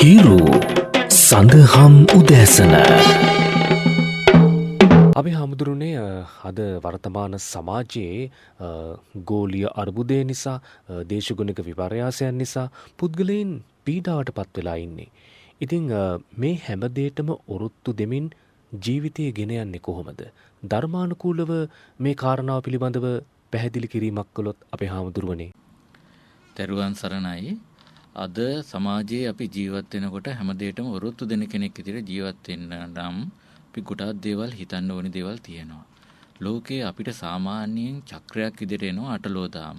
හිරු සඳහම් උදෑසන අපි හමුදුරුනේ අද වර්තමාන සමාජයේ ගෝලීය අර්බුදය නිසා දේශගුණික විපර්යාසයන් නිසා පුද්ගලයන් පීඩාවට පත් වෙලා ඉන්නේ. ඉතින් මේ හැම දෙයකම ඔරොත්තු දෙමින් ජීවිතය ගෙන යන්නේ කොහොමද? ධර්මානුකූලව මේ කාරණාව පිළිබඳව පැහැදිලි කිරීමක් කළොත් අපේ හාමුදුරුවනේ. තෙරුවන් සරණයි. අද සමාජයේ අපි ජීවත් වෙනකොට හැම දෙයකම ඔරොත්තු දෙන කෙනෙක් විදිහට ජීවත් වෙන්න නම් අපි ගොඩාක් දේවල් හිතන්න ඕනි දේවල් තියෙනවා. ලෝකේ අපිට සාමාන්‍යයෙන් චක්‍රයක් විදිහට එනවා අටලෝ දහම.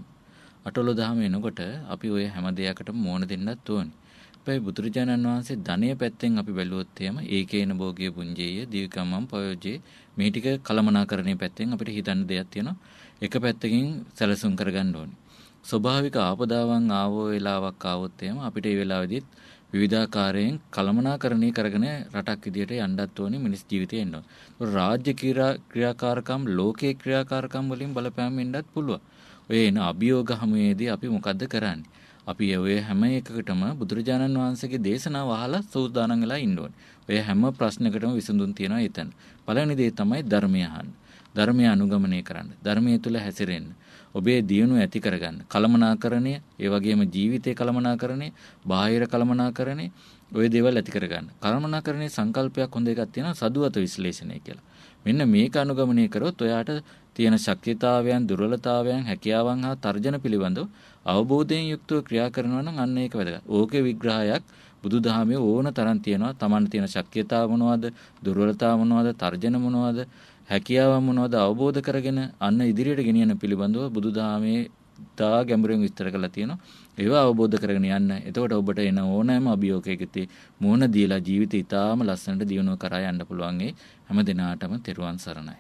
අටලෝ දහම එනකොට අපි ওই හැම දෙයකටම මෝන දෙන්නත් ඕනි. හැබැයි බුදුරජාණන් වහන්සේ ධනය පැත්තෙන් අපි බැලුවොත් එහෙම ඒකේන භෝගයේ පුඤ්ජේය දීකම්මම් පයෝජේ මේ ටික කලමනාකරණයේ පැත්තෙන් අපිට හිතන්න දෙයක් තියෙනවා. එක පැත්තකින් සැලසුම් කරගන්න ඕනි. ස්වභාවික ආපදාවන් ආවෝ වෙලාවක් ආවොත් එහෙම අපිට ඒ වෙලාවෙදිත් විවිධාකාරයෙන් කළමනාකරණය කරගෙන රටක් විදියට යන්නත් ඕනේ මිනිස් ජීවිතේ එන්න ඕනේ. රාජ්‍ය ක්‍රියාකාරකම් ලෝකේ ක්‍රියාකාරකම් වලින් බලපෑම් වෙන්නත් පුළුවන්. ඔය එන අභියෝග හැමේදී අපි මොකද්ද කරන්නේ? අපි ඔය හැම එකකටම බුදුරජාණන් වහන්සේගේ දේශනාව අහලා සූදානම් වෙලා ඉන්න ඕනේ. ඔය හැම ප්‍රශ්නකටම විසඳුම් තියෙනවා එතන. පළවෙනි දේ තමයි ධර්මය අහන්න. ධර්මය අනුගමනය කරන්න. ධර්මයේ තුල හැසිරෙන්න. ඔබේ දියුණුව ඇති කරගන්න. කලමනාකරණය, ඒ වගේම ජීවිතේ කලමනාකරණය, බාහිර කලමනාකරණය, ඔය දේවල් ඇති කරගන්න. කලමනාකරණයේ සංකල්පයක් හොඳ එකක් තියෙනවා සදුවත විශ්ලේෂණය කියලා. මෙන්න මේක අනුගමනය කරොත් ඔයාට තියෙන ශක්තිතාවයන්, දුර්වලතාවයන්, හැකියාවන් හා තර්ජන පිළිබඳව අවබෝධයෙන් යුක්තව ක්‍රියා කරනවා නම් අන්න ඒක වැදගත්. ඕකේ විග්‍රහයක් බුදුදහමේ ඕන තරම් තියෙනවා. Taman තියෙන ශක්තියතාව මොනවද, දුර්වලතාව මොනවද, තර්ජන මොනවද, හැකියාව මොනවද අවබෝධ කරගෙන අන්න ඉදිරියට ගෙනියන පිළිබඳව බුදුදහමේ තා ගැඹුරින් විස්තර කරලා තියෙනවා. ඒවා අවබෝධ කරගෙන යන්න. එතකොට ඔබට එන ඕනෑම අභියෝගයකදී මුහුණ දීලා ජීවිතය ඉතාම ලස්සනට දියුණුව කරා යන්න පුළුවන්. හැම දිනාටම තෙරුවන් සරණයි.